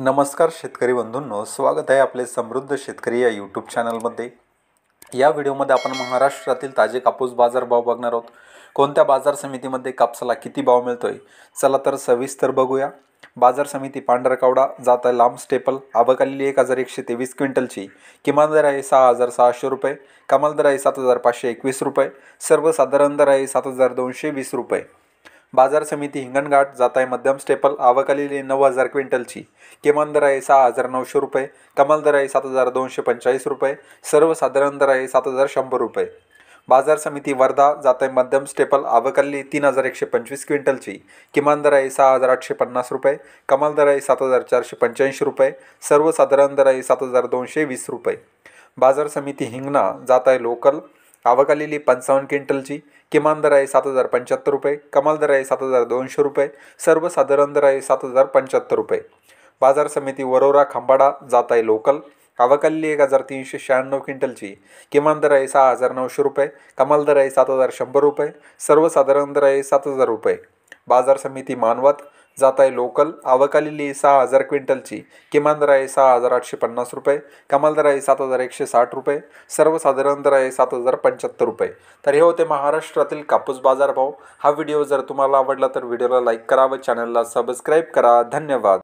नमस्कार शेतकरी बंधूंनो, स्वागत आहे आपले समृद्ध शेतकरी या यूट्यूब चॅनलमध्ये। या व्हिडिओमध्ये आपण महाराष्ट्रातील ताजे कापूस बाजार भाव बघणार आहोत। कोणत्या बाजार समितीमध्ये कापसाला किती भाव मिळतोय, चला तर सविस्तर बघूया। बाजार समिती पांढरकवडा जात आहे लांब स्टेपल, आवक आलेली 1123 क्विंटलची। किमान दर आहे 6600 रुपये, कमाल दर आहे 7521 रुपये, सर्वसाधारण दर आहे 7220 रुपये। बाजार समिती हिंगणघाट जात आहे मध्यम स्टेपल, आवक आलेली 9000 क्विंटलची। किमान दर आहे 6900 रुपये, कमाल दर आहे 7245 रुपये, सर्वसाधारण दर आहे 7100 रुपये। बाजार समिती वर्धा जात आहे मध्यम स्टेपल, आवक आलेली 3125 क्विंटलची। किमान दर आहे 6850 रुपये, कमाल दर आहे 7485 रुपये, सर्वसाधारण दर आहे 7220 रुपये। बाजार समिती हिंगणा जात आहे लोकल, आवक आलेली 55 क्विंटलची। किमान दर आहे 7075 रुपये, कमाल दर आहे 7200 रुपये, सर्वसाधारण दर आहे 7075 रुपये। बाजार समिती वरोरा खंबाडा जात आहे लोकल, आवक आलेली 1396 क्विंटलची। किमान दर आहे 6900 रुपये, कमाल दर आहे 7100 रुपये, सर्वसाधारण दर आहे 7000 रुपये। बाजार समिती मानवत जात आहे लोकल, आवक आलेली 6000 क्विंटलची। किमान दर आहे 6850 रुपये, कमाल दर आहे 7160 रुपये, सर्वसाधारण दर आहे 7075 रुपये। तर हे होते महाराष्ट्रातील कापूस बाजार भाव। हा व्हिडिओ जर तुम्हाला आवडला तर व्हिडिओला लाईक करा व चॅनलला सबस्क्राईब करा। धन्यवाद।